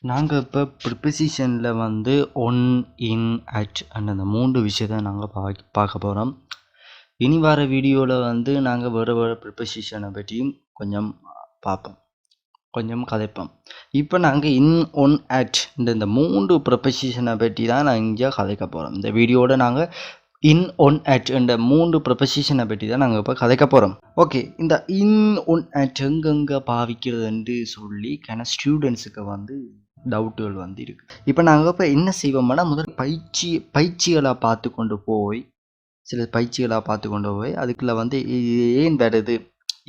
நாங்கள் இப்போ ப்ரிப்பசிஷனில் வந்து ஒன் இன் அட் அந்த 3 விஷயத்தை நாங்கள் பார்க்க போகிறோம். இனி வர வீடியோவில் வந்து நாங்கள் வேறு ப்ரிப்பசிஷனை பற்றியும் கொஞ்சம் பார்ப்போம், கொஞ்சம் கதைப்போம். இப்போ நாங்கள் இன் ஒன் அட் இந்த 3 ப்ரிப்பசிஷனை பற்றி தான் நான் இங்கே கதைக்க போகிறோம். இந்த வீடியோவில் நாங்கள் இன் ஒன் அட் இந்த 3 ப்ரிப்பசிஷனை பற்றி தான் நாங்கள் இப்போ கதைக்க போகிறோம். ஓகே, இந்த இன் ஒன் அட் எங்கெங்கே பாவிக்கிறதுன்னு சொல்லி ஸ்டூடெண்ட்ஸுக்கு வந்து டவுட்டுகள் வந்து இருக்குது. இப்போ நாங்கள் இப்போ என்ன செய்வோம்னா, முதல் பயிற்சிகளை பார்த்து கொண்டு போய் சில பயிற்சிகளாக பார்த்து கொண்டு போய் அதுக்குள்ளே வந்து ஏன் வருது,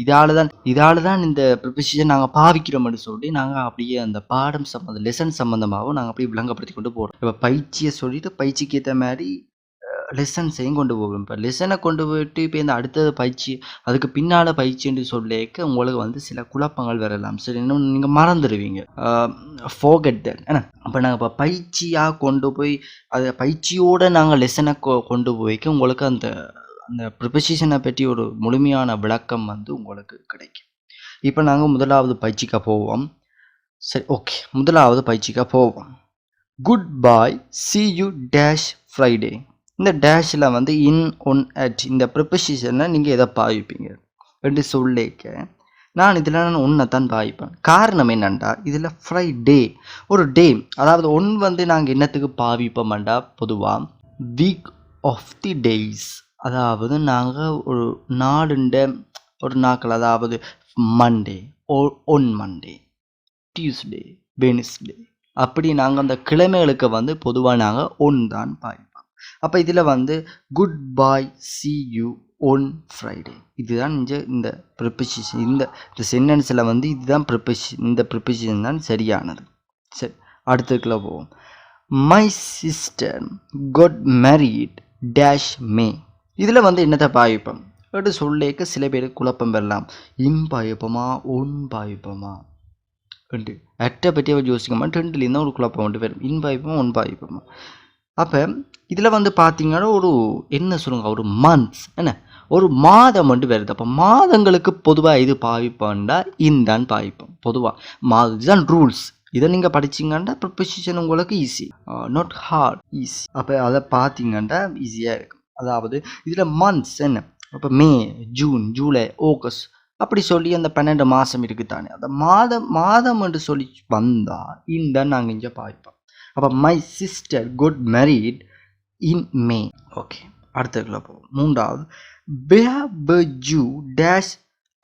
இதால தான் இந்த ப்ரிப்பசிஷன் நாங்கள் பாவிக்கிறோம்னு சொல்லி நாங்கள் அப்படியே அந்த பாடம் லெசன் சம்மந்தமாகவும் நாங்கள் அப்படியே விளங்கப்படுத்தி கொண்டு போகிறோம். இப்போ பயிற்சியை சொல்லிட்டு பயிற்சிக்கு ஏற்ற மாதிரி லெசன்ஸையும் கொண்டு போகும். இப்போ லெசனை கொண்டு போயிட்டு இப்போ இந்த அடுத்தது பயிற்சி அதுக்கு பின்னால் பயிற்சின்னு சொல்லிக்க உங்களுக்கு வந்து சில குழப்பங்கள் வரலாம். சரி, இன்னும் நீங்கள் மறந்துடுவீங்க, ஃபோர்கெட் தட். ஏன்னா அப்போ நாங்கள் இப்போ பயிற்சியாக கொண்டு போய் அதை பயிற்சியோடு நாங்கள் லெசனை கொண்டு போய்க்க உங்களுக்கு அந்த அந்த ப்ரிப்பசிஷனை பற்றி ஒரு முழுமையான விளக்கம் வந்து உங்களுக்கு கிடைக்கும். இப்போ நாங்கள் முதலாவது பயிற்சிக்காக போவோம். சரி, ஓகே, முதலாவது பயிற்சிக்காக போவோம். Good bye, C you dash Friday. இந்த டேஷில் வந்து இன் ஒன் அட் இந்த ப்ரிப்பசிஷனை நீங்கள் எதை பாவிப்பீங்க என்று சொல்லிக்க நான் இதில் ஒன்றை தான் பாவிப்பேன். காரணம் என்னண்டா, இதில் ஃப்ரைடே ஒரு டே, அதாவது ஒன் வந்து நாங்கள் என்னத்துக்கு பாவிப்போம்டா, பொதுவாக வீக் ஆஃப் தி டேஸ், அதாவது நாங்கள் ஒரு நாடுண்ட ஒரு நாட்கள், அதாவது Monday one Monday, Tuesday, Wednesday, அப்படி நாங்கள் அந்த கிழமைகளுக்கு வந்து பொதுவாக நாங்கள் ஒன் தான் பாவிப்போம். அப்போ இதில் வந்து good bye, C you one Friday, இதுதான் இந்த ப்ரிப்பசிஷன். இந்த சென்டென்ஸில் வந்து இதுதான் இந்த ப்ரிப்பசிஷன் தான் சரியானது. சரி, அடுத்ததுக்குள்ள போவோம். My sister got married dash May. இதில் வந்து என்னத்தை பாவிப்போம் அப்படி சொல்லிக்க சில பேருக்கு குழப்பம் வரலாம். இன் பாவிப்போமா ஒன் பாவிப்போமா ரெண்டு அட்டை பற்றி அவர் யோசிக்கமா, ரெண்டுலேருந்து ஒரு குழப்பம் கொண்டு வரும். இன் பாவிப்போமா ஒன் பாவிப்போமா. அப்போ இதில் வந்து பார்த்தீங்கன்னா ஒரு என்ன சொல்லுங்க, ஒரு மந்த்ஸ், என்ன ஒரு மாதம் வந்து வருது. அப்போ மாதங்களுக்கு பொதுவாக இது பாவிப்போம்டா இன்தான் பாவிப்போம். பொதுவாக மாதம் இதுதான் ரூல்ஸ். இதை நீங்கள் படிச்சிங்கன்னா ப்ரிப்பசிஷன் உங்களுக்கு ஈஸி, நாட் ஹார்ட், ஈஸி. அப்போ அதை பார்த்தீங்கன்னா ஈஸியாக இருக்கும். அதாவது இதில் மந்த்ஸ் என்ன, அப்போ மே, ஜூன், ஜூலை, ஆகஸ்ட் அப்படி சொல்லி அந்த 12 மாதம் இருக்குதானே, அந்த மாதம் என்று சொல்லி வந்தால் இன்தான் நாங்கள் இங்கே பாவிப்போம். அப்போ my sister got married in May. Okay, அடுத்ததுக்குள்ள போவோம். மூன்றாவது, where were you dash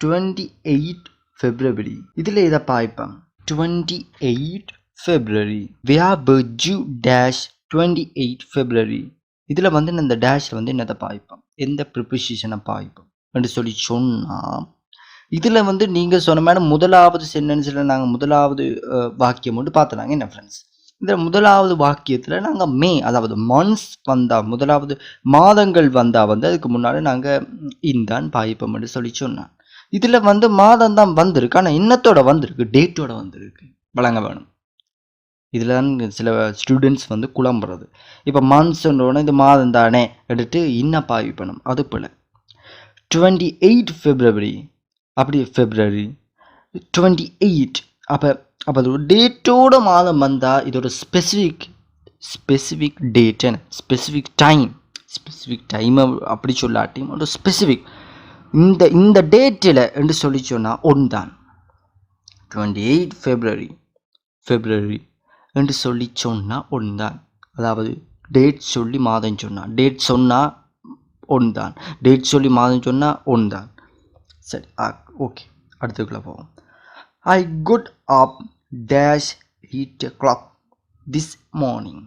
28 February. இதில் இதை பாய்ப்பேன் 28 February. Where were you dash 28 February. இதில் வந்து இந்த டேஷில் வந்து என்னதை பாய்ப்போம், எந்த ப்ரிப்பசிஷனை பாய்ப்போம் என்று சொல்லி சொன்னால், இதில் வந்து நீங்கள் சொன்ன மாதிரி முதலாவது சென்டென்ஸில் நாங்கள் முதலாவது வாக்கியம் மட்டும் பார்த்துனாங்க என்ன ஃப்ரெண்ட்ஸ். இந்த முதலாவது வாக்கியத்தில் நாங்கள் மே, அதாவது மந்த்ஸ் வந்தால், முதலாவது மாதங்கள் வந்தால் வந்து அதுக்கு முன்னாடி நாங்கள் இன்தான் பாய்ப்போம்னு சொல்லி சொன்னோம். இதில் வந்து மாதம் தான் வந்திருக்கு, ஆனால் இன்னத்தோட வந்திருக்கு, டேட்டோட வந்திருக்கு, வழங்க வேணும். இதில் தான் சில ஸ்டூடெண்ட்ஸ் வந்து குழம்புறது. இப்போ மந்த்ஸ்ன்றோட இது மாதம் தானே எடுத்து இன்னும் பாய்ப்பணும், அது போல் 28 ஃபெப்ரவரி, அப்படி ஃபெப்ரவரி 28. அப்போ அது ஒரு டேட்டோட மாதம் வந்தால் இது ஒரு ஸ்பெசிஃபிக் டேட், ஸ்பெசிஃபிக் டைம் அப்படி சொல்லாட்டியும் ஒரு ஸ்பெசிஃபிக் இந்த டேட்டில் என்று சொல்லி சொன்னால் ஒன் தான். 28 ஃபெப்ரவரி என்று சொல்லி சொன்னால் ஒன் தான். அதாவது டேட் சொல்லி மாதம் சொன்னால், டேட் சொன்னால் ஒன் தான், டேட் சொல்லி மாதம் சொன்னால் ஒன் தான். சரி, ஓகே, அடுத்துக்குள்ளே போவோம். I got up dash 8 o'clock this morning.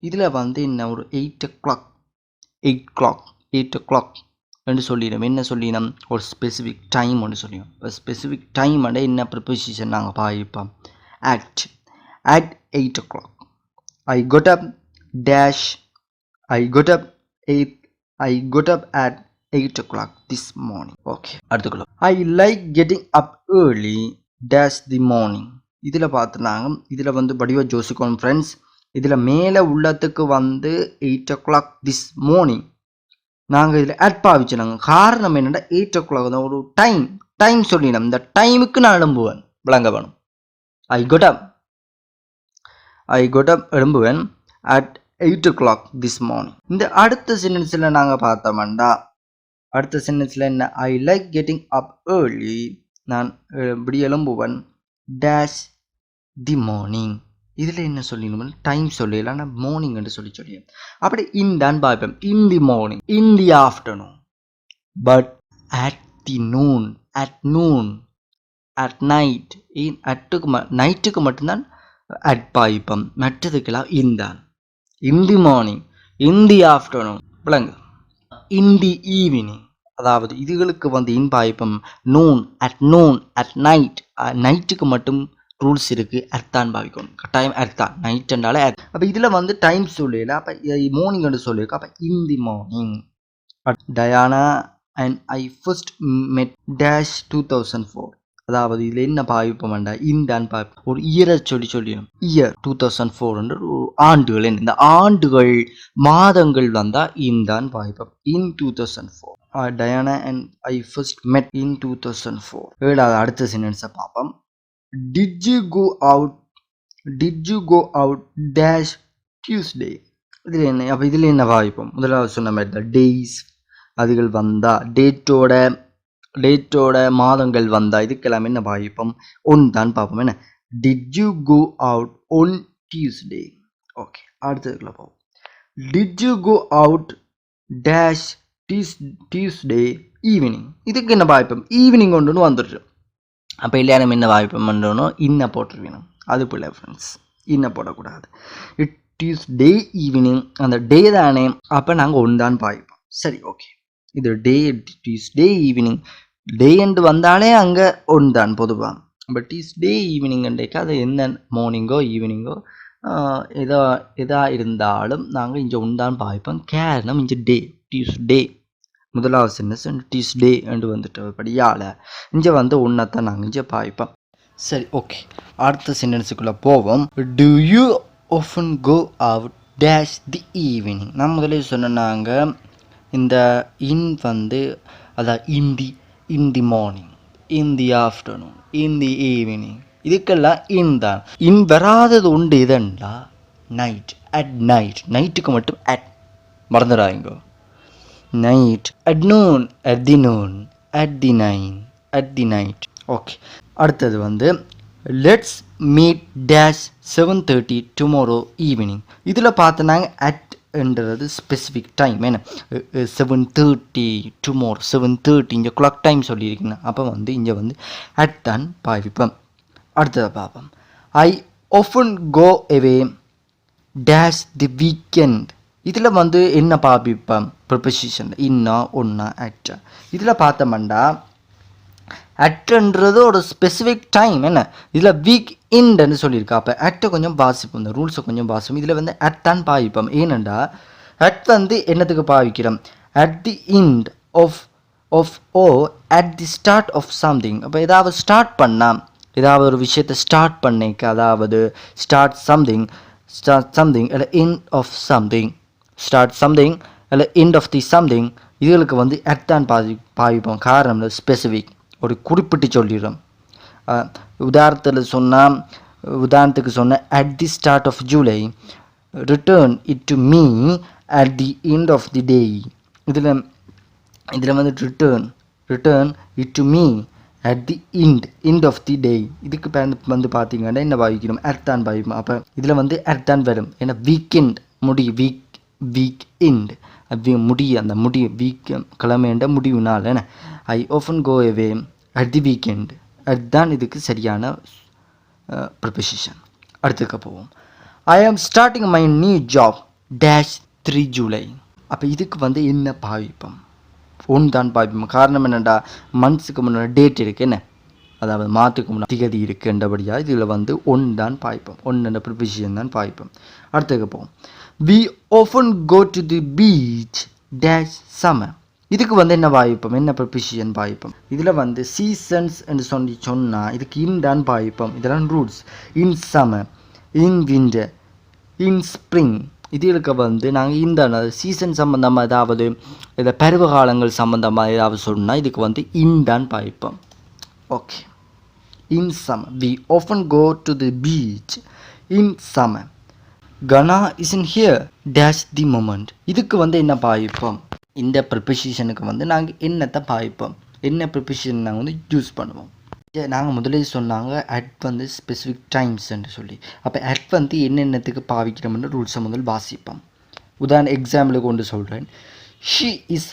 இதில் வந்து என்ன ஒரு 8 o'clock என்று சொல்லிடும். என்ன சொல்லிடும், ஒரு ஸ்பெசிஃபிக் டைம் ஒன்று சொல்லிடும். ஒரு ஸ்பெசிஃபிக் டைம் வந்து என்ன ப்ரிப்பசிஷன் நாங்கள் பாய்ப்போம், at 8 o'clock. I got up at 8 o'clock this morning. Okay, அடுத்துக்குள்ள I like getting up early dash the morning. இதில் பார்த்துனாங்க, இதில் வந்து வடிவ ஜோசிக்கோன் ஃப்ரெண்ட்ஸ். இதில் மேலே உள்ளத்துக்கு வந்து 8 o'clock திஸ் மார்னிங் நாங்கள் இதில் ஆட் பாவிச்சினாங்க. காரணம் என்னென்னா 8 o'clock தான் ஒரு டைம் சொல்லினோம். இந்த டைமுக்கு நான் எழும்புவேன், விளங்க வேணும். ஐ got up I got up எழும்புவேன் at 8 o'clock this morning. இந்த அடுத்த சென்டென்ஸில் நாங்கள் பார்த்தோம்டா அடுத்த சென்டென்ஸில் என்ன I like getting up early நான் இப்படி எழும்புவன் டேஷ் தி மார்னிங் இதில் என்ன சொல்லிடணும் டைம் சொல்லல ஆனால் மார்னிங் என்று சொல்லி அப்படி இன் பார்ப்பேன் in the morning in the afternoon but at the noon at night நைட்டுக்கு மட்டும்தான் அட் பாய்ப்பம் மற்றதுக்கெல்லாம் இன் தான் இன் the morning in the afternoon விளங்கு இன் தி ஈவினிங் அதாவது இதுகளுக்கு வந்து இன் பாய்ப்பம் நூன் அட் நைட்டுக்கு மட்டும் ரூல்ஸ் இருக்குது அர்த்தான் பாவிக்கணும் கட்டாயம் அர்த்தான் நைட்டுனால அப்போ இதில் வந்து டைம் சொல்லல அப்போ மார்னிங் என்று சொல்லியிருக்கு அப்போ in the morning Diana and I first met dash 2004 அதாவது இதில் என்ன பாவிப்போம் வேண்டாம் இந்தான் பாவிப்போம் ஒரு இயரை சொல்லிடும் இயர் 2004 ஆண்டுகள் என்ன இந்த ஆண்டுகள் மாதங்கள் வந்தால் இந்தான் பாவிப்போம் in 2004 Diana and I first met in 2004 ஏழாவது அடுத்த சென்டென்ஸை பார்ப்போம் did you go out dash Tuesday இதில் என்ன அப்போ இதில் என்ன பாவிப்போம் முதலாவது சொன்ன மாதிரி தான் டேஸ் அதுகள் வந்தால் டேட்டோட மாதங்கள் வந்தால் இதுக்கெல்லாம் என்ன பாவிப்போம் ஒன் தான் பார்ப்போம் என்ன did you go out on Tuesday okay அடுத்ததுக்குள்ள போவோம் did you go out dash Tuesday evening இதுக்கு என்ன பாவிப்போம் ஈவினிங் ஒன்றுன்னு வந்துடுச்சு அப்போ இல்லையா நம்ம என்ன பாவிப்போம் பண்ணணும் இன்ன போட்டுருவேணும் அது போல ஃப்ரெண்ட்ஸ் இன்ன போடக்கூடாது டியூஸ்டே ஈவினிங் அந்த டே தானே அப்போ நாங்கள் ஒன் தான் பாவிப்போம் சரி ஓகே இது டே டியூஸ்டே ஈவினிங் டே என்று வந்தாலே அங்கே ஒன் தான் பொதுவாக பட் டியூஸ்டே ஈவினிங் அன்றைக்கு அது என்ன மார்னிங்கோ ஈவினிங்கோ எதா இருந்தாலும் நாங்கள் இங்கே ஒன் தான் பாவிப்போம் காரணம் இங்கே டியூஸ்டே முதலாவது சென்டென்ஸ் டியூஸ்டே என்று வந்துட்டபடியால் இங்கே வந்து ஒன்றைத்தான் நாங்கள் இங்கே பாவிப்போம் சரி ஓகே அடுத்த சென்டென்ஸுக்குள்ளே போவோம் do you often go out dash the evening நான் முதலே சொன்னாங்க இந்த இன் வந்து அதான் in the morning in the afternoon in the evening இதுக்கெல்லாம் இன் தான் இன் வராதது உண்டு இதண்டா அட் நைட்டுக்கு மட்டும் அட் மறந்துடாதீங்க night at the night okay அடுத்தது வந்து let's meet dash 7:30 tomorrow evening இதில் பார்த்தோன்னாங்க அட் என்றது ஸ்பெசிஃபிக் டைம் என்ன 7:30 டுமாரோ 7:30 இங்கே கிளாக் டைம் சொல்லியிருக்கீங்க அப்போ வந்து இங்கே வந்து அட் தான் பாவிப்போம் அடுத்ததை பார்ப்போம் I often go away dash the weekend இதில் வந்து என்ன பாவிப்போம் ப்ரிப்போசிஷன் இன்னா ஒன்னா அட் இதில் பார்த்தோம்னா அட்ன்றது ஒரு ஸ்பெசிஃபிக் டைம் என்ன இதில் வீக் இன்ட்னு சொல்லியிருக்கா அப்போ அட்டை கொஞ்சம் வாசிப்போம் இந்த ரூல்ஸை கொஞ்சம் வாசிப்போம் இதில் வந்து அட் தான் பாவிப்போம் ஏனெண்டா அட் வந்து என்னத்துக்கு பாவிக்கிறோம் at the end of at the start of something அப்போ ஏதாவது ஸ்டார்ட் பண்ணால் ஏதாவது ஒரு விஷயத்தை ஸ்டார்ட் பண்ணிக்க அதாவது ஸ்டார்ட் சம்திங் இல்லை end of something start something இல்லை எண்ட் ஆஃப் தி சம்திங் இதுகளுக்கு வந்து அட் தான் பாவிப்போம் காரணம் ஸ்பெசிஃபிக் ஒரு குறிப்பிட்டு சொல்லிடுறோம் உதாரணத்துக்கு சொன்ன at the start of July return it to me at the end of the day இதில் வந்து return it to me at the end of the day இதுக்கு வந்து பார்த்தீங்கன்னா என்ன பாவிக்கணும் அட் தான் பாவிப்போம் அப்போ இதில் வந்து அட் தான் வரும் ஏன்னா வீக்கெண்ட் வீக் எண்ட் அந்த வீக் கிழமைன்ற முடிவுனால என்ன I often go away at the weekend அதுதான் இதுக்கு சரியான ப்ரிப்போசிஷன் அடுத்துக்க போவோம் I am starting my new job dash 3 July அப்போ இதுக்கு வந்து என்ன பாவிப்போம் ஒன் தான் பாவிப்போம் காரணம் என்னென்னா மந்த்ஸுக்கு முன்னாடி டேட் இருக்குது என்ன அதாவது மாதத்துக்கு முன்னாடி திகதி இருக்குன்றபடியாக இதில் வந்து ஒன் தான் பாய்ப்போம் ஒன்று ப்ரிப்போசிஷன் தான் பாய்ப்போம் அடுத்துக்க போவோம் we often go to the beach dash summer இதுக்கு வந்து என்ன பாவிப்போம் என்ன ப்ரிப்போசிஷன் பாவிப்போம் இதில் வந்து சீசன்ஸ் என்று சொன்னால் இதுக்கு இன் தான் பாவிப்போம் இதெல்லாம் rules in summer in winter in spring இதுகளுக்கு வந்து நாங்கள் இந்த சீசன் சம்மந்தமாக ஏதாவது இதை பருவகாலங்கள் சம்மந்தமாக ஏதாவது சொன்னால் இதுக்கு வந்து இன் தான் பாவிப்போம் okay in summer we often go to the beach in summer Gana isn't here dash the moment. இதுக்கு வந்து என்ன பாவிப்போம்? இந்த ப்ரிப்போசிஷனுக்கு வந்து நாங்கள் என்னத்தை பாவிப்போம்? என்ன ப்ரிப்போசிஷன் நாங்கள் வந்து யூஸ் பண்ணுவோம்? நாங்கள் முதலே சொன்னாங்க அட் வந்து ஸ்பெசிஃபிக் டைம்ஸ்ன்னு சொல்லி. அப்போ அட் வந்து என்னென்னத்துக்கு பாவிக்கிறோம்னு ரூல்ஸை முதல் வாசிப்போம். உதாரண எக்ஸாம்பிளுக்கு கொண்டு சொல்கிறேன். She is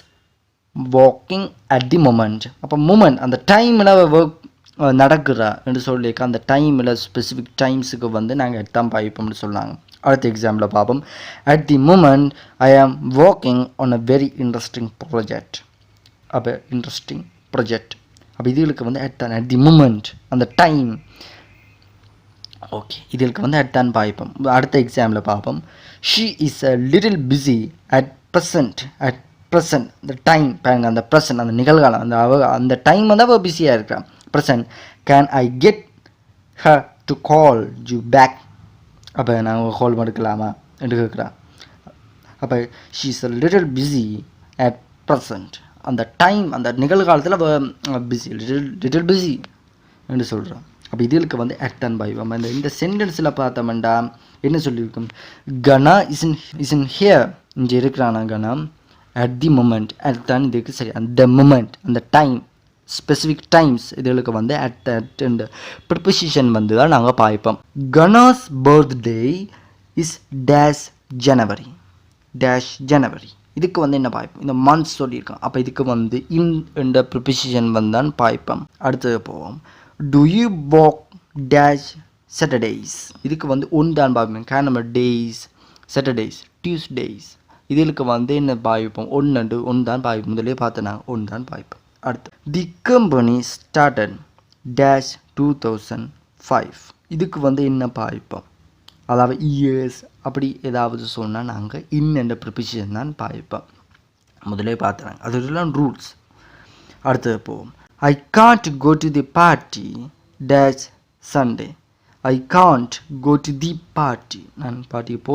walking at the moment. அப்போ மொமெண்ட் அந்த டைமில் ஒர்க் நடக்குறா என்று சொல்லியிருக்க அந்த டைமில் ஸ்பெசிஃபிக் டைம்ஸுக்கு வந்து நாங்கள் அட் தான் பாவிப்போம்னு சொன்னாங்க. அடுத்த எக்ஸாம்பிளில் பார்ப்போம். அட் தி மொமெண்ட் ஐ ஆம் working on a very interesting project. அப்போ இன்ட்ரெஸ்டிங் ப்ராஜெக்ட் அப்போ இதுகளுக்கு வந்து அட் தான். அட் தி மொமெண்ட் அந்த டைம். ஓகே, இதுக்கு வந்து அட் தான் பாய்ப்போம். அடுத்த எக்ஸாம்பிளில் பார்ப்போம். She is a little busy at present. At present அந்த டைம் பாருங்க, அந்த ப்ரெசன்ட் அந்த நிகழ்காலம் அந்த டைம் வந்து அவள் பிஸியாக இருக்கிறான். Present. Can I get her to call you back. அப்போ நாங்கள் கால் எடுக்கலாமா என்று கேட்குறான். அப்போ she is a little busy at present அந்த டைம் அந்த நிகழ்காலத்தில் பிஸி லிட்டில் பிஸி என்று சொல்கிறோம். அப்போ இதுக்கு வந்து அட் அண்ட் பாய்வோம். இந்த சென்டென்ஸில் பார்த்தோம்னா என்ன சொல்லியிருக்கோம்? கனா இஸ்இன் ஹியர் இங்கே இருக்கிறானா கனா அட் தி மொமெண்ட். அட் தான் இதுக்கு சரி. அந்த மொமெண்ட் அந்த டைம் ஸ்பெசிஃபிக் டைம்ஸ் இதுகளுக்கு வந்து அட் அண்ட் ப்ரிப்போசிஷன் வந்து தான் நாங்கள் பாய்ப்போம். Gana's birthday is dash January. Dash January இதுக்கு வந்து என்ன பாய்ப்போம்? இந்த மந்த்ஸ் சொல்லியிருக்கோம். அப்போ இதுக்கு வந்து இன் என்ற ப்ரிப்போசிஷன் வந்தான் பாய்ப்போம். அடுத்தது போவோம். Do you walk dash Saturdays. இதுக்கு வந்து ஒன் தான் பாய்ப்போம். கேனம டேஸ் சாட்டர்டேஸ் டியூஸ்டேஸ் இதுக்கு வந்து என்ன பாய்ப்போம்? ஒன் தான் பாய்ப்போம். முதலே பார்த்தோன்னா ஒன் தான் பாய்ப்போம். அடுத்து தி கம்பெனி ஸ்டார்டட் டேஷ் 2005. இதுக்கு வந்து என்ன பாய்ப்போம்? அதாவது இயர்ஸ் அப்படி ஏதாவது சொன்னால் நாங்கள் இன் என்ற ப்ரிப்போசிஷன் தான் பாய்ப்போம். முதலே பார்த்துறாங்க. அதெல்லாம் ரூல்ஸ். அடுத்தது போவோம். I can't go to the party dash Sunday. I can't go to the party. நான் பார்ட்டிக்கு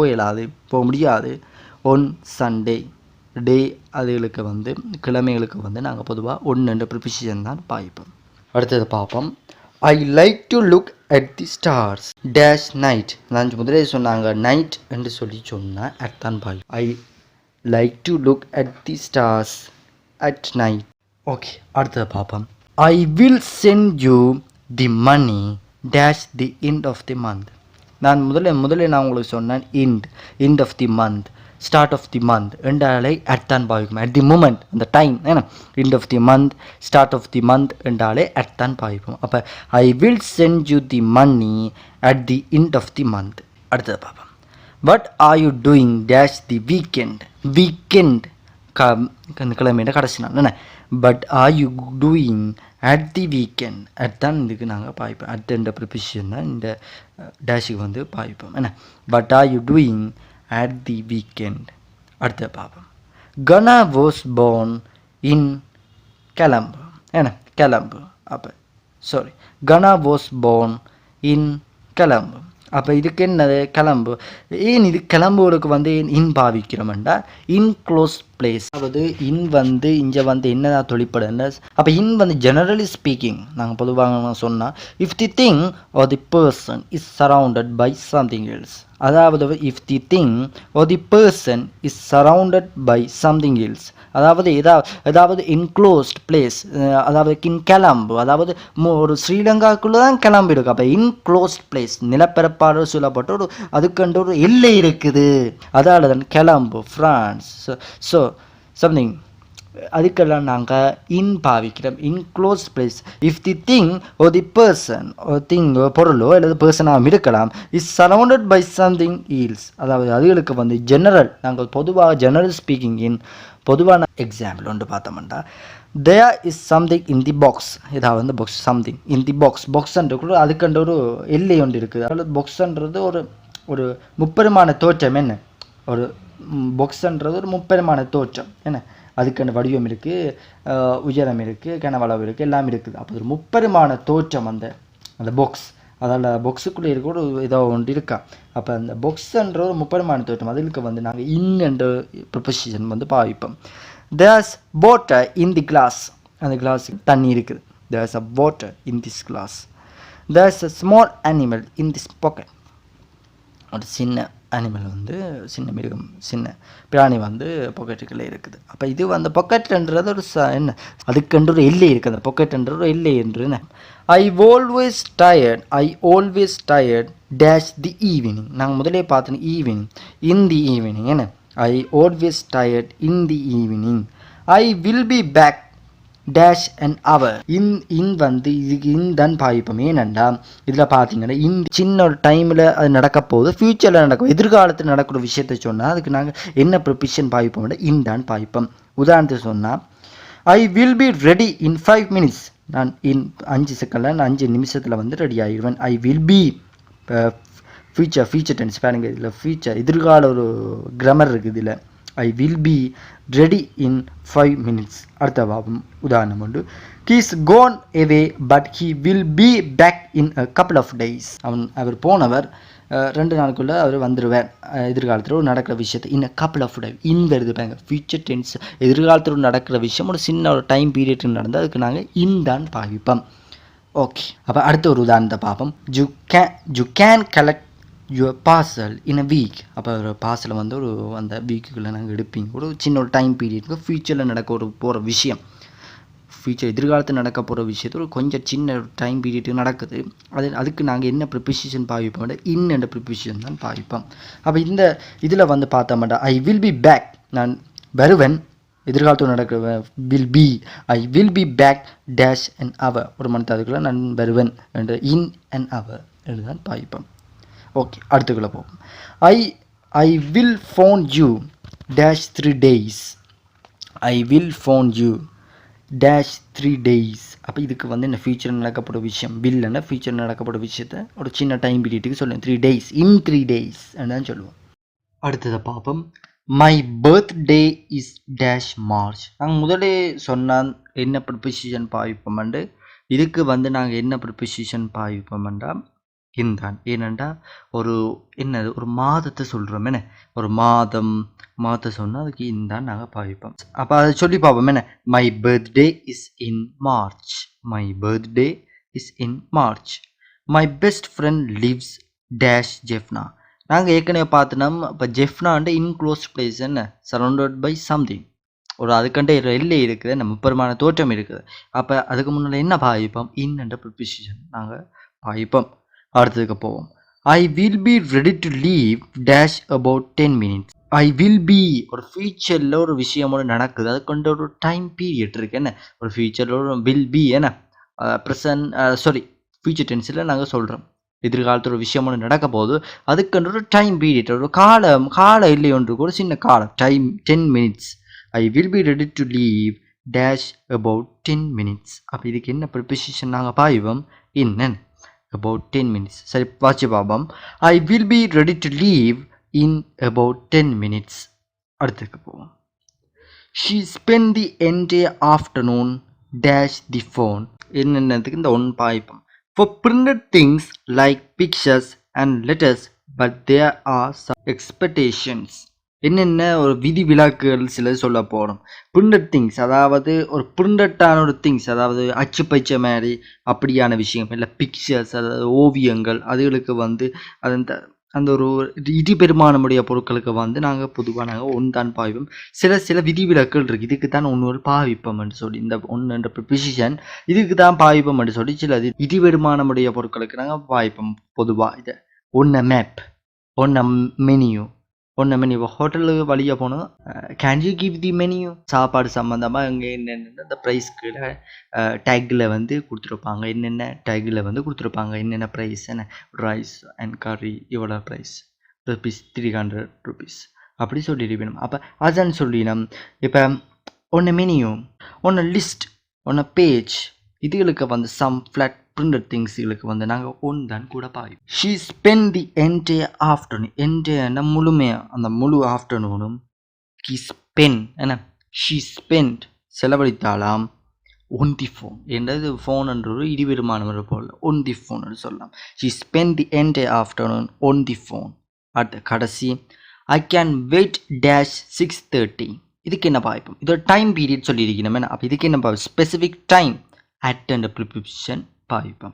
போக முடியாது ஒன் சண்டே. டே அதுகளுக்கு வந்து கிழமைகளுக்கு வந்து நாங்கள் பொதுவாக ஒன் என்ற ப்ரிப்போசிஷன் தான் பாய்ப்போம். அடுத்தது பார்ப்போம். I like to look at the stars dash night. நான் முதலே சொன்னாங்க நைட் என்று சொல்லி சொன்னால் அட் தான் பாய். I like to look at the stars at night. Okay, அடுத்தது பார்ப்போம். I will send you the money dash the end of the month. நான் முதல்ல நான் உங்களுக்கு சொன்னேன் end of the month start of the month என்றாலே அட் தான் பாவிக்கும். அட் தி மூமெண்ட் அந்த டைம் ஏன்னா end of the month start of the month என்றாலே அட் தான் பாவிக்கும். அப்போ I will send you the money at the end of the month. அடுத்தது பார்ப்போம். What are you doing dash the weekend. Weekend கிழமையிட கடைசி நாள் என்ன. But are you doing at the weekend. At தான் இதுக்கு நாங்கள் பாய்ப்போம். அட் என்ற ப்ரிப்போசிஷன் தான் இந்த டேஷுக்கு வந்து பாய்ப்போம் என்ன. But are you doing at the weekend. அடுத்த பாப்போம். கனா was born in Colombo. என்ன Colombo. அப்போ கனா was born in Colombo. அப்போ இதுக்கு என்னது Colombo. ஏன் இது Colomboவுக்கு வந்து இன் பாவிக்கிறோம்டா இன்க்ளோஸ் பிளேஸ். அதாவது இன் வந்து இங்கே வந்து என்னதான் தொழிற்படுன்னா அப்போ இன் வந்து ஜெனரலி ஸ்பீக்கிங் நாங்கள் பொதுவாக சொன்னால் if the thing or the person is surrounded by something else. அதாவது if the thing or the person is surrounded by something else. அதாவது இன்க்ளோஸ்ட் பிளேஸ். அதாவது Colombo அதாவது ஒரு ஸ்ரீலங்காக்குள்ளே தான் Colombo இருக்குது. அப்போ இன்க்ளோஸ்ட் பிளேஸ் நிலப்பரப்பாடு சொல்லப்பட்ட ஒரு அதுக்கண்டு ஒரு எல்லை இருக்குது. அதால் தான் Colombo ஃப்ரான்ஸ். ஸோ சம்திங் அதுக்கெல்லாம் நாங்கள் இன் பாவிக்கிறோம். Enclose place. If the thing or the person thing பொருளோ அல்லது பர்சனாகவும் இருக்கலாம் is surrounded by something else. அதாவது அதுகளுக்கு வந்து ஜெனரல் நாங்கள் பொதுவாக ஜெனரல் ஸ்பீக்கிங் இன் பொதுவான எக்ஸாம்பிள் ஒன்று பார்த்தோம்னா there is something in the box. ஏதாவது வந்து box something in the box. பாக்ஸ்ன்ற கூட அதுக்கண்டு ஒரு எல்லை ஒன்று இருக்குது. அதாவது பாக்ஸ்ன்றது ஒரு முப்பெருமான தோற்றம். என்ன ஒரு பாக்ஸ்ன்றது ஒரு முப்பெருமான தோற்றம். என்ன அதுக்கான வடிவம் இருக்குது, உயரம் இருக்குது, கனவளவு இருக்குது, எல்லாம் இருக்குது. அப்போ ஒரு முப்பெருமான தோற்றம் அந்த பாக்ஸ். அதில் பாக்ஸுக்குள்ளே இருக்க ஒரு ஏதோ ஒன்று இருக்கா. அப்போ அந்த பாக்ஸ்ன்ற ஒரு முப்பெருமான தோற்றம் அதுக்கு வந்து நாங்கள் இன் என்ற ப்ரிப்போசிஷன் வந்து பாவிப்போம். There's water in the glass. அந்த கிளாஸுக்கு தண்ணி இருக்குது. There's a water in this glass. There's a small animal in this pocket. ஒரு சின்ன அனிமல் வந்து சின்ன மிருகம் சின்ன பிராணி வந்து பொக்கெட்டுக்குள்ளே இருக்குது. அப்போ இது வந்து பொக்கெட்டுன்றது ஒரு என்ன அதுக்கென்று ஒரு எல்லை இருக்குது. அந்த பொக்கெட்டுன்ற ஒரு எல்லை என்று I always tired dash the evening. நாங்கள் முதலே பார்த்தோம் ஈவினிங் இன் தி ஈவினிங் என்ன I always tired in the evening. I will be back dash an hour. In வந்து இதுக்கு தான் பாய்ப்போம். ஏனெண்டா இதில் பார்த்தீங்கன்னா சின்ன ஒரு டைமில் அது நடக்க போகுது, ஃப்யூச்சரில் நடக்கும், எதிர்காலத்தில் நடக்கிற விஷயத்தை சொன்னால் அதுக்கு நாங்கள் என்ன ப்ரிப்பரேஷன் பாய்ப்போம் தான் பாய்ப்போம். உதாரணத்துக்கு சொன்னால் I will be ready in 5 minutes. நான் 5 செகண்டில் 5 நிமிஷத்தில் வந்து ரெடி ஆகிடுவேன். I will be future tense பாருங்க, இதில் ஃபியூச்சர் எதிர்கால ஒரு கிராமர் இருக்குது இதில். I will be ready in 5 minutes. அடுத்த பாபம் உதாரணம் உண்டு. He is gone away but he will be back in a couple of days. அவர் போனவர் 2 நாளுக்குள்ளே அவர் வந்துடுவார். எதிர்காலத்தில் நடக்கிற விஷயத்தை இன் அ கப்புள் ஆஃப் டே இன் வருது பாருங்க, ஃபியூச்சர் டென்ஸ் எதிர்காலத்தில் நடக்கிற விஷயம் ஒரு சின்ன ஒரு டைம் பீரியட் நடந்தால் அதுக்கு நாங்கள் இன் தான் பாவிப்போம். ஓகே, அப்போ அடுத்த ஒரு உதாரணத்தை பார்ப்போம். You can collect your parcel in a week. அப்போ ஒரு பார்சலை வந்து ஒரு அந்த வீக்குள்ளே நாங்கள் எடுப்பீங்க. ஒரு சின்ன ஒரு டைம் பீரியடுக்கு ஃப்யூச்சரில் நடக்க போகிற விஷயம், ஃப்யூச்சர் எதிர்காலத்தில் நடக்க போகிற விஷயத்து ஒரு கொஞ்சம் சின்ன டைம் பீரியட் நடக்குது. அதுக்கு நாங்கள் என்ன ப்ரிப்போசிஷன் பாவிப்போம், இன் என்ற ப்ரிப்போசிஷன் தான் பாவிப்போம். அப்போ இந்த இதில் வந்து பார்த்தோம்னா ஐ வில் பி பேக், நான் வருவன், எதிர்காலத்தில் நடக்கிற will be, I will be back dash an hour, ஒரு மந்த் நான் வருவன் என்ற இன் அண்ட் அவர் என்று தான் பாவிப்போம். ஓகே, அடுத்துக்குள்ளே போவோம். I will phone you dash 3 days. I will phone you dash 3 days. அப்போ இதுக்கு வந்து என்ன ஃபியூச்சர் நடக்கப்படும் விஷயம், பில்லுன்னா ஃபியூச்சர் நடக்கப்படும் விஷயத்தை ஒரு சின்ன டைம் பீரியட்டுக்கு சொல்லுவோம். 3 days இன் 3 days தான் சொல்லுவோம். அடுத்ததை பார்ப்போம். My birthday is dash March. நாங்கள் முதலே சொன்னால் என்ன ப்ரிப்போசிஷன் பாவிப்போம்ண்டு, இதுக்கு வந்து நாங்கள் என்ன ப்ரிப்போசிஷன் பாவிப்போம்ண்டா இன்தான். ஏனெண்டா ஒரு என்னது ஒரு மாதத்தை சொல்கிறோம் என்ன, ஒரு மாதத்தை சொன்னால் அதுக்கு இன்தான் நாங்கள் பாவிப்போம். அப்போ அதை சொல்லி பார்ப்போம் என்ன, my birthday is in March. My birthday is in March. My best friend lives dash Jaffna. நாங்கள் ஏற்கனவே பார்த்துனோம். இப்போ ஜெஃப்னான்ட்டு இன்க்ளோஸ்ட் பிளேஸ் என்ன, சரௌண்டட் பை சம்திங், ஒரு அதுக்கண்டே எல்லை இருக்குது, நம்ம முப்பெருமான தோற்றம் இருக்குது. அப்போ அதுக்கு முன்னால் என்ன பாவிப்போம், இன் என்ற ப்ரிப்போசிஷன் நாங்கள் பாவிப்போம். அடுத்ததுக்கு போவோம். ஐ will be ready to leave dash about 10 minutes. I will B ஒரு ஃபியூச்சரில் ஒரு விஷயமோட நடக்குது, அது கொண்ட ஒரு டைம் பீரியட் இருக்குது என்ன, ஒரு ஃபியூச்சரில் ஒரு வில் பி என்ன ஃபியூச்சர் டென்ஸில் நாங்கள் சொல்கிறோம். எதிர்காலத்தில் ஒரு விஷயமோட நடக்க போது அதுக்கென்று ஒரு டைம் பீரியட், ஒரு கால இல்லை ஒன்று ஒரு சின்ன காலம், time 10 minutes. I will be ready to leave dash about 10 minutes. அப்போ இதுக்கு என்ன ப்ரிப்போசிஷன் நாங்கள் பாய்வோம், இன் about 10 minutes. சரி, வாட்சி பாபம். I will be ready to leave in about 10 minutes. அடுத்துக்கு போவோம். She spend the entire afternoon dash the phone. என்னென்னதுக்கு இந்த ஒன் பாய்ப்போம். For printed things like pictures and letters, but there are some expectations. என்னென்ன ஒரு விதி விலக்குகள் சில சொல்ல போகிறோம். பிரிண்டட் திங்ஸ், அதாவது ஒரு பிரிண்டட்டான ஒரு திங்ஸ், அதாவது அச்சு பைச்ச மாதிரி அப்படியான விஷயம், இல்லை பிக்சர்ஸ், அதாவது ஓவியங்கள், அதுகளுக்கு வந்து அந்த ஒரு இடி பெருமானமுடைய பொருட்களுக்கு வந்து நாங்கள் பொதுவாக நாங்கள் ஒன்றான் பாவிப்போம். சில விதிவிலக்குகள் இருக்குது, இதுக்கு தான் ஒன்று பாவிப்போம்னு சொல்லி, இந்த ஒன்றுன்ற ப்ரிப்போசிஷன் இதுக்கு தான் பாவிப்போம்னு சொல்லி சில இடி பெருமானமுடைய பொருட்களுக்கு நாங்கள் பாவிப்போம். பொதுவாக இதை மேப், மெனியூ, ஹோட்டலுக்கு வழியாக போனோம். Can you give the menu, சாப்பாடு சம்மந்தமாக இங்கே என்னென்ன இந்த ப்ரைஸ்க்கு டேக்கில் வந்து கொடுத்துருப்பாங்க, என்னென்ன டேக்கில் வந்து கொடுத்துருப்பாங்க, என்னென்ன ப்ரைஸ், என்ன ரைஸ் அண்ட் கறி இவ்வளோ ப்ரைஸ், ருபீஸ் 300 rupees அப்படி சொல்லியிருக்கணும். அப்போ அதான் சொல்லினோம். இப்போ மெனியூ, லிஸ்ட், பேஜ், இதுகளுக்கு வந்து சம் ஃப்ளாட் printed திங்ஸ்களுக்கு வந்து நாங்கள் தான் கூட பாய். She spend the entire afternoon, என்டையர்னா முழுமையாக அந்த முழு ஆஃப்டர்நூனும் ஷீ ஸ்பெண்ட் செலவழித்தாலாம் ஒன் தி ஃபோன். என்றது ஃபோன் என்ற ஒரு இடிவெருமானவர் போல் ஒன் தி ஃபோன் சொல்லலாம். She spend the entire afternoon on the phone. அடுத்த கடைசி ஐ கேன் வெயிட் டேஷ் 6:30. இதுக்கு என்ன பாய்ப்போம், இதோட டைம் பீரியட் சொல்லியிருக்கணும். அப்போ இதுக்கு என்ன பாய்ப்போம், specific time at and preposition பாய்ப்போம்.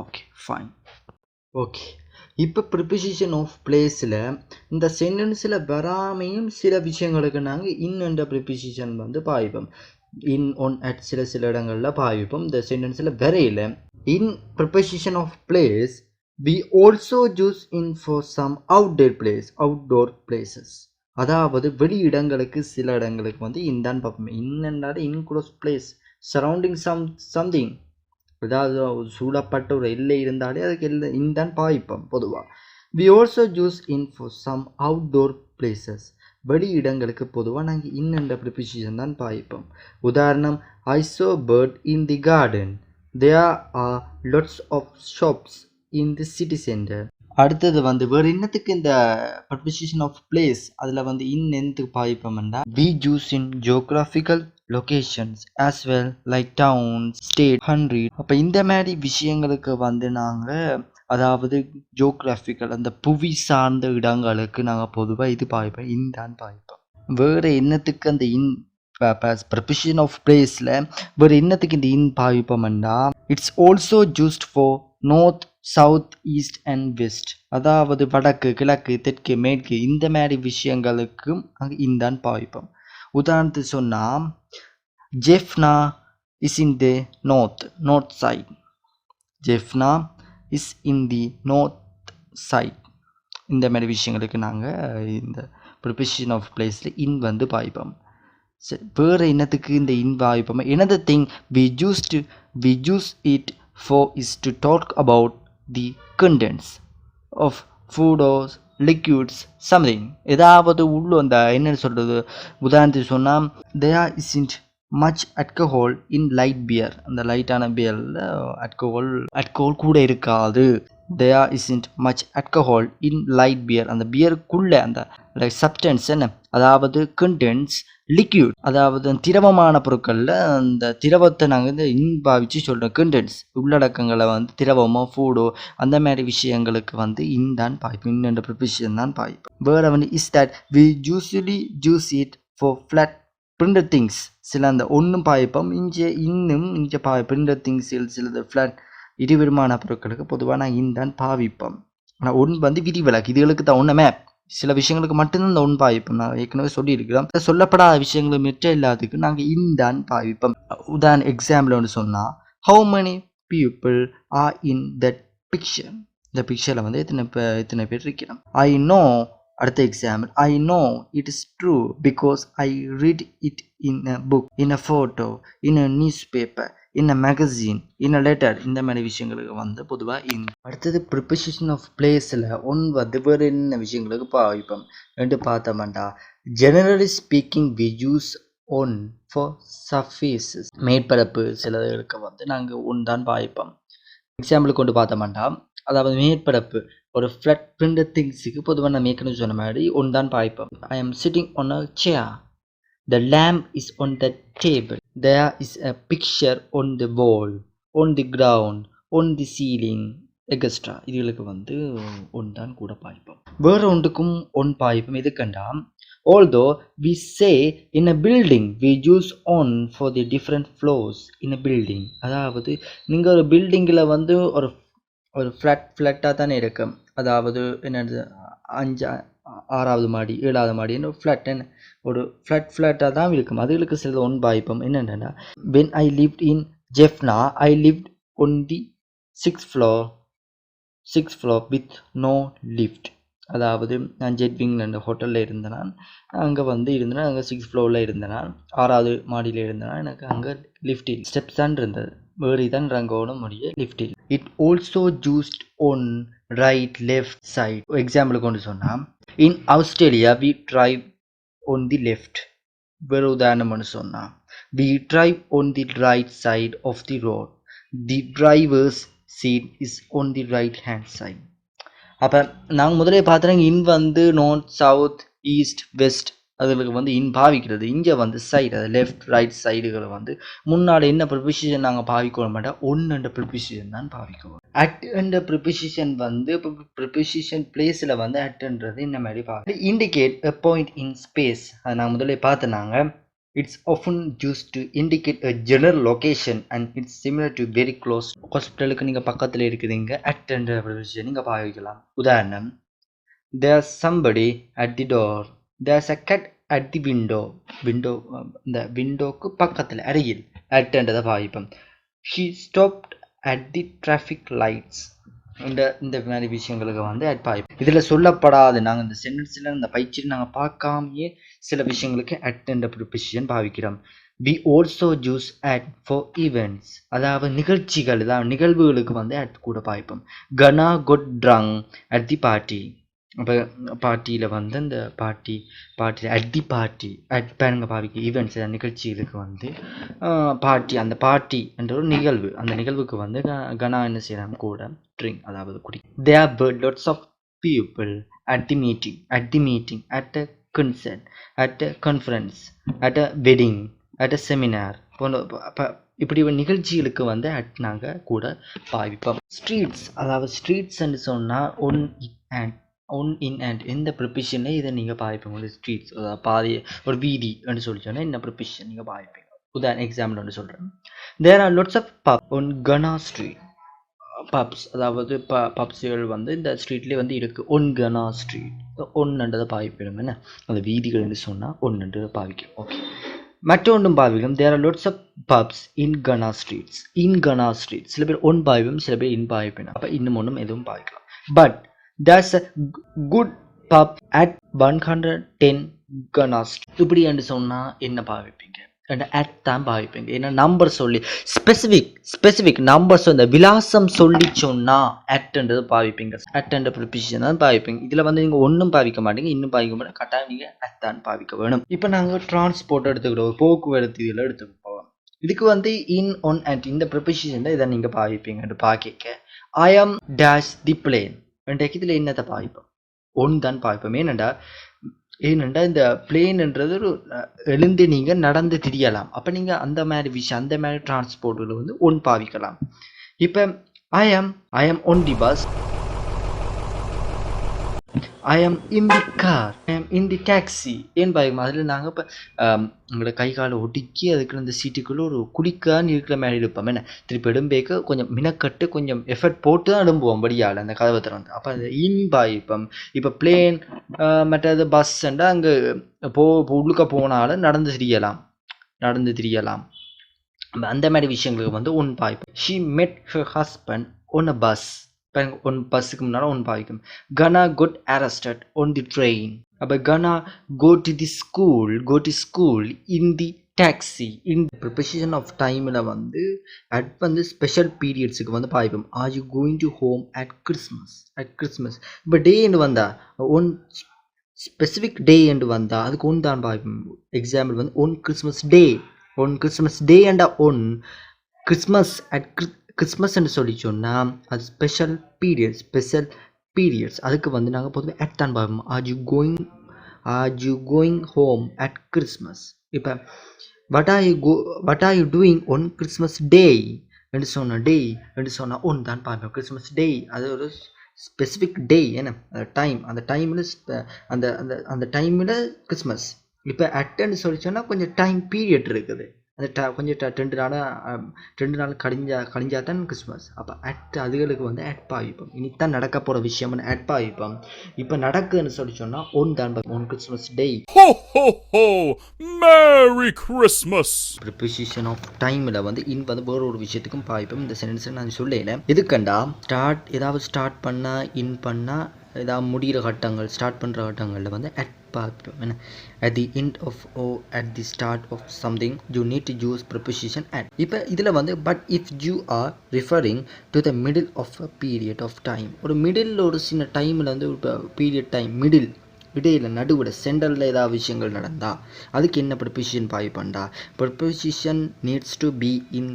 Okay, fine. ஓகே, இப்போ ப்ரிப்போசிஷன் ஆஃப் பிளேஸில் இந்த சென்டென்ஸில் வராமையும் சில விஷயங்களுக்கு நாங்கள் இன் என்ற ப்ரிப்போசிஷன் வந்து பாவிப்போம். இன் ஒன் அட் சில இடங்களில் பாவிப்போம். இந்த சென்டென்ஸில் வரையில் in preposition of place we also use in for some outdoor places. அதாவது வெளி இடங்களுக்கு சில இடங்களுக்கு வந்து இன் தான் பார்ப்போம். இன்னென்றால் இன்க்ளோஸ் பிளேஸ் சரௌண்டிங் சம்திங், அதாவது சூழப்பட்ட ஒரு எல்லை இருந்தாலே அதுக்கு இன் தான் பாவிப்போம் பொதுவாக. we also use in for some outdoor places. வெளி இடங்களுக்கு பொதுவாக நாங்கள் இன் என்ற ப்ரிப்போசிஷன் தான் பாவிப்போம். உதாரணம், I saw bird in the garden. there are lots of shops in the city center. அடுத்தது வந்து வேறு என்னத்துக்கு இந்த ப்ரிப்போசிஷன் ஆஃப் பிளேஸ் அதில் வந்து இன் என்னத்துக்கு பாவிப்போம்னா we use in geographical locations as well like towns, state, country. அப்போ இந்த மாதிரி விஷயங்களுக்கு வந்து நாங்கள், அதாவது ஜியோகிராஃபிக்கல் அந்த புவி சார்ந்த இடங்களுக்கு நாங்கள் பொதுவாக இது பாவிப்போம், இன் தான் பாவிப்போம். வேறு என்னத்துக்கு அந்த இன் ப்ரிப்போசிஷன் ஆஃப் பிளேஸில் வேறு என்னத்துக்கு இந்த இன் பாவிப்போம்னா it's also used for north, south, east and west. அதாவது வடக்கு, கிழக்கு, தெற்கு, மேற்கு இந்த மாதிரி விஷயங்களுக்கும் அங்கே இன் பாவிப்போம். உதாரணத்துக்கு சொன்னால் Jaffna is in the north side. Jaffna is in the north side. இந்த மாதிரி விஷயங்களுக்கு நாங்கள் இந்த ப்ரிப்போசிஷன் ஆஃப் பிளேஸில் இன் வந்து பாவிப்போம். வேறு என்னத்துக்கு இந்த இன் பாவிப்போம்? another thing we use it for is to talk about the contents of food or liquids something. ஏதாவது உள்ள அந்த என்ன சொல்கிறது, உதாரணத்துக்கு சொன்னால் there isn't much alcohol in light beer. அந்த லைட்டான பியரில் alcohol கூட இருக்காது. there isn't much alcohol in light beer. அந்த பியருக்குள்ளே அந்த சப்ஸ்டன்ஸ் என்ன, அதாவது contents லிக்யூட், அதாவது திரவமான பொருட்களில் அந்த திரவத்தை நாங்கள் வந்து இன்பாவிச்சு சொல்கிறோம். கண்டென்ட்ஸ் உள்ளடக்கங்களை வந்து திரவமோ ஃபுடோ அந்த மாதிரி விஷயங்களுக்கு வந்து இன் தான் பாய்ப்போம், இன் என்ற ப்ரிப்போசிஷன் தான் பாய்ப்போம். வேறு வந்து is that we usually use it for flat printed things. சில அந்த ஒன்றும் பாய்ப்போம், இங்கே பிரிண்டட் திங்ஸ் சிலது ஃப்ளாட் இருவிதமான பொருட்களுக்கு பொதுவாக நான் இன் தான் பாவிப்போம். ஆனால் ஒன் வந்து விதிவிலக்கு, இதுகளுக்கு தான் ஒன்று மேப், சில விஷயங்களுக்கு மட்டும்தான் இந்த ஒன் பாவிப்போம். நான் ஏற்கனவே சொல்லியிருக்கிறோம். சொல்லப்படாத விஷயங்கள் மிச்சம் இல்லாததுக்கு நாங்கள் இன் தான் பாவிப்போம். உதாரண எக்ஸாம்பிள் ஒன்று சொன்னால் how many people are in that picture. இந்த பிக்சரில் வந்து எத்தனை பேர் இருக்கிறோம். I know. அடுத்த example, I know it is true because I read it in a book, in a photo, in a newspaper, in a magazine, in a letter. இந்த மாதிரி விஷயங்களுக்கு வந்து பொதுவாக இன். அடுத்தது ப்ரிப்போசிஷன் ஆஃப் பிளேஸில் ஒன் வந்து வேறு என்ன விஷயங்களுக்கு பாவிப்போம் ரெண்டு பார்த்தோம்டா. Generally speaking we use on for surfaces. மேற்பரப்பு சிலதுகளுக்கு வந்து நாங்கள் ஒன் தான் பாவிப்போம். எக்ஸாம்பிள் கொண்டு பார்த்தோம்டா, அதாவது மேற்பரப்பு ஒரு ஃப்ளாட் பிரிண்டட் திங்ஸுக்கு பொதுவாக நம்ம ஏற்கனவே சொன்ன மாதிரி ஒன் தான் பாவிப்போம். I am sitting on a chair. The lamp is on the table. There is a picture on the wall, on the ground, on the ceiling, etc. இதுகளுக்கு வந்து ஒன் தான் கூட பாய்ப்போம். வேறு ஒன்றுக்கும் one பாய்ப்போம். எதுக்கண்டா, although we say in a building we use on for the different floors in a building. அதாவது நீங்கள் ஒரு பில்டிங்கில் வந்து ஒரு ஃப்ளாட்டாக தானே இருக்கும். அதாவது என்னது 6வது மாடி 7வது மாடி ஃப்ளாட் என்ன ஒரு ஃப்ளாட்டாக தான் இருக்கும். அதுகளுக்கு சில ஒன் பாய்ப்போம். என்னென்னா, when I lived in Jaffna I lived on the 6th floor with no lift. அதாவது நான் ஜெட்விங்கில் அந்த ஹோட்டலில் இருந்தேன், அங்கே வந்து இருந்தேன், அங்கே 6th floor இருந்தேன், 6வது மாடியில் இருந்தேன், எனக்கு அங்கே லிஃப்ட் ஸ்டெப்ஸ் தான் இருந்தது, வேறு தான் ரங்கோட முடிய lift. It also used on right left side. Example கொண்டு சொன்னால் in Australia we drive on the left. வேறு உதாரணம்னு சொன்னால் we drive on the right side of the road. The driver's seat is on the right hand side. அப்போ நாங்கள் முதலே பார்த்துறோம் இன் வந்து north, south, east, west அதுகளுக்கு வந்து இன் பாவிக்கிறது. இங்கே வந்து சைடு, அது லெஃப்ட் ரைட் சைடுகளை வந்து முன்னாடி என்ன ப்ரிப்போசிஷன் நாங்கள் பாவிக்க மாட்டோம், ஒன்று என்ற ப்ரிப்போசிஷன் தான் பாவிக்குவோம். அட் என்ற ப்ரிப்போசிஷன் வந்து இப்போ ப்ரிப்போசிஷன் பிளேஸில் வந்து அட்ன்றது இந்த மாதிரி பாவி indicate a point in space. அதை நாங்கள் முதலே பார்த்துனாங்க. It's often used to indicate a general location and it's similar to very close. ஹாஸ்பிட்டலுக்கு நீங்கள் பக்கத்தில் இருக்குதுங்க at என்ற preposition நீங்கள் பாவிக்கலாம். உதாரணம், there's somebody at the door. There's a cat at the window. இந்த விண்டோக்கு பக்கத்தில் அருகில் at என்றதை பாவிப்போம். She stopped at the traffic lights. இந்த மாதிரி விஷயங்களுக்கு வந்து at பாவிப்போம். இதில் சொல்லப்படாது, நாங்கள் இந்த சென்டென்ஸில் இந்த பயிற்சியில் நாங்கள் பார்க்காமையே சில விஷயங்களுக்கு at என்ற preposition பாவிக்கிறோம். We also use at for events. அதாவது நிகழ்ச்சிகள், நிகழ்வுகளுக்கு வந்து at கூட பாவிப்போம். Gana got drunk at the party. அப்போ பார்ட்டியில் வந்து இந்த பார்ட்டியில் அட் தி பார்ட்டி அட் பேருங்க பாவிக்க ஈவெண்ட்ஸ் நிகழ்ச்சிகளுக்கு வந்து பார்ட்டி, அந்த பார்ட்டி என்ற ஒரு நிகழ்வு, அந்த நிகழ்வுக்கு வந்து கனா என்ன செய்யறாங்க கூட ட்ரிங்க், அதாவது குடி. தேர் were lots of people at the meeting at a concert, at a conference, at a wedding, at a seminar. இப்படி நிகழ்ச்சிகளுக்கு வந்து அட் நாங்கள் கூட பாவிப்போம். ஸ்ட்ரீட்ஸ், அதாவது ஸ்ட்ரீட்ஸ்ன்னு சொன்னால் ஒன் இன் அண்ட் இந்த ப்ரிப்பேஷனில் இதை நீங்கள் பாவிப்பீங்க. ஸ்ட்ரீட்ஸ், அதாவது பாதி ஒரு வீதி என்று சொல்லி சொன்னால் இந்த ப்ரிப்பேஷன் நீங்கள் பாவிப்பீங்க. உதாரணம் எக்ஸாம்பிள் ஒன்று சொல்கிறேன். There are lots of pub on Kana street. Pubs, அதாவது பப்ஸுகள் வந்து இந்த ஸ்ட்ரீட்லேயே வந்து இருக்குது. One Kana street, ஒன்றுன்றதை பாவிப்பிடும். என்ன அந்த வீதிகள்னு சொன்னால் ஒன்றுன்றதை பாவிக்கும். ஓகே, மற்றொன்றும் பாவிக்கும். There are lots of pubs in Gana streets. In Kanaa street சில பேர் ஒன் பாவிப்போம், சில பேர் இன் பாவிப்பிடும். அப்போ இன்னும் ஒன்றும் எதுவும் பாவிக்கலாம். But there's a good pub at 110 Gana Street. இப்படி என்று சொன்னால் என்ன பாவிப்பீங்க? at தான் பாவிப்பீங்க. ஏன்னா நம்பர் சொல்லி ஸ்பெசிஃபிக் நம்பர்ஸ், அந்த விலாசம் சொல்லி சொன்னால் atன்றது பாவிப்பீங்க. at என்ற ப்ரிப்போசிஷன் தான் பாவிப்பீங்க. இதில் வந்து நீங்கள் ஒன்றும் பாவிக்க மாட்டீங்க, இன்னும் பாவிக்க மாட்டீங்க. கட்டாயம் நீங்கள் at தான் பாவிக்க வேணும். இப்போ நாங்கள் டிரான்ஸ்போர்ட் எடுத்துக்கிட்டோம், போக்குவரத்து இதில் எடுத்துக்கிட்டோம். இதுக்கு வந்து இன் ஒன் at இந்த ப்ரிப்போசிஷன் தான் இதை நீங்கள் பாவிப்பீங்க. பார்க்க I am dash the plane. இதில் என்னத்தை பாவிப்போம்? ஒன் தான் பாவிப்போம். ஏனெண்டா இந்த பிளேன்ன்றது ஒரு எழுந்து நீங்கள் நடந்து திரியலாம். அப்போ நீங்கள் அந்த மாதிரி விஷயம், அந்த மாதிரி டிரான்ஸ்போர்ட்டில் வந்து ஒன் பாவிக்கலாம். இப்போ ஐ ஆம் ஒன் தி பஸ், ஐ ஆம் இன் தி கார், ஐ ஆம் இன் தி டாக்ஸி. ஏன் பாவிக்கும்? அதில் நாங்கள் இப்போ உங்களோட கை காலை ஒடுக்கி அதுக்குள்ள அந்த சீட்டுக்குள்ளே ஒரு குளிக்கான்னு இருக்கிற மாதிரி இருப்போம். என்ன திருப்பி எடும்பேக்க கொஞ்சம் மினக்கட்டு கொஞ்சம் எஃபர்ட் போட்டு தான் எழும்புவோம் படியால் அந்த கதவை திறந்து. அப்போ அது இன் பாவிப்போம். இப்போ பிளேன் மற்றது பஸ்ஸுண்டா அங்கே உள்ளுக்க போனாலும் நடந்து திரியலாம். அந்த மாதிரி விஷயங்களுக்கு வந்து ஒன் பாவிப்போம். ஷி மெட் ஹர் ஹஸ்பண்ட் ஒன் அ பஸ். ஒன் பஸ்ஸுக்கு முன்னால் ஒன் பாவிக்கும். கனா got arrested on the train. அப்போ கனா go to school in the taxi. in the preposition of timeல வந்து at வந்து ஸ்பெஷல் பீரியட்ஸுக்கு வந்து பாவிப்போம். are you going to home at Christmas? இப்போ டே என்று வந்தா ஒன் ஸ்பெசிஃபிக் டே என்று வந்தா அதுக்கு ஒன் தான் பாவிப்போம். எக்ஸாம்பிள் வந்து ஒன் கிறிஸ்மஸ் டே அண்டா ஒன் கிறிஸ்மஸ் அட் கிறிஸ்மஸ் என்று சொல்லி சொன்னால் அது ஸ்பெஷல் பீரியட்ஸ் அதுக்கு வந்து நாங்கள் பொதுவாக at தான் பாவிப்போம். are you going home at Christmas? இப்போ what are you doing on Christmas day என்று சொன்னால் ஒன் தான் பாவிப்போம். கிறிஸ்மஸ் டே அது ஒரு ஸ்பெசிஃபிக் டே, என்ன டைம், அந்த டைமில் அந்த டைமில் கிறிஸ்மஸ். இப்போ அட்ன்னு சொல்லி சொன்னால் கொஞ்சம் டைம் பீரியட் இருக்குது, அந்த கொஞ்சம் 2 நாள் கழிஞ்சா தான் கிறிஸ்மஸ். அப்போ at அதுகளுக்கு வந்து at பாவிப்போம். இனித்தான் நடக்க போகிற விஷயம்னு at பாவிப்போம். இப்போ நடக்குதுன்னு சொல்லி சொன்னால் ஒன் தான் on Christmas day. Merry Christmas. Preposition of டைமில் வந்து இன் வந்து வேற ஒரு விஷயத்துக்கும் பாவிப்போம். இந்த சென்டென்ஸை நான் சொல்லல. எதுக்கண்டா ஏதாவது ஸ்டார்ட் பண்ணால் இன் பண்ணால் ஏதாவது முடிகிற கட்டங்கள் ஸ்டார்ட் பண்ணுற கட்டங்களில் வந்து at பாவிப்போம். என்ன at the end of or at the start of something you need to use preposition at. இப்போ இதில் வந்து but if you are referring to the middle of a period of time, ஒரு middle ஒரு சின்ன டைமில் வந்து period time இடையில் நடுவில் சென்டரில் ஏதாவது விஷயங்கள் நடந்தால் அதுக்கு என்ன ப்ரிப்போசிஷன் பாவிப்பண்டா? Preposition needs to be in.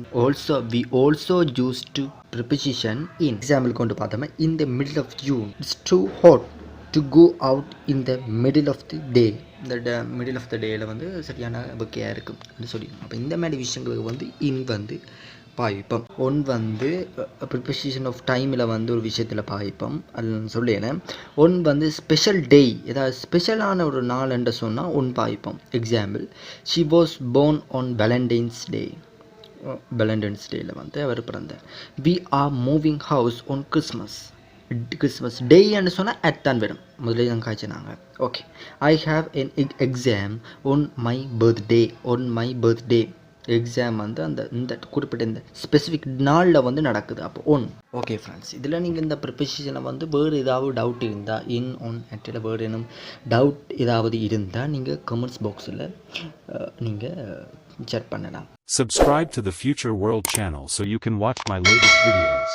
we also use to preposition in. Example கொண்டு பார்த்தோம்னா in the middle of June it's too hot to go out in the middle of the day. இந்த மிடில் ஆஃப் த டேயில் வந்து சரியான பக்கையாக இருக்கும் அப்படின்னு சொல்லி. அப்போ இந்த மாதிரி விஷயங்களுக்கு வந்து இன் வந்து பாவிப்போம். ஒன் வந்து ப்ரிப்போசிஷன் ஆஃப் டைமில் வந்து ஒரு விஷயத்தில் பாவிப்போம். அது சொல்லேன். ஒன் வந்து ஸ்பெஷல் டே, ஏதாவது ஸ்பெஷலான ஒரு நாள் என்று சொன்னால் ஒன் பாவிப்போம். Example, she was born on Valentine's Day. Valentine's டேயில் வந்து அவர் பிறந்தார். We are moving house on Christmas டேன்னு சொன்னால் அட் தான் வரும். முதலே தான் காய்ச்சினாங்க. ஓகே, I have an exam on my birthday. Exam வந்து இந்த குறிப்பிட்ட இந்த ஸ்பெசிஃபிக் நாளில் வந்து நடக்குது. அப்போ ஒன். ஓகே ஃப்ரெண்ட்ஸ், இதில் நீங்கள் இந்த ப்ரிப்போசிஷனை வந்து வேறு ஏதாவது டவுட் இருந்தால் இன் ஒன் அட்டில் வேறு என்ன டவுட் ஏதாவது இருந்தால் நீங்கள் கமெண்ட்ஸ் பாக்ஸில் நீங்கள் chat பண்ணலாம். Subscribe to the Future World channel so you can watch my latest videos.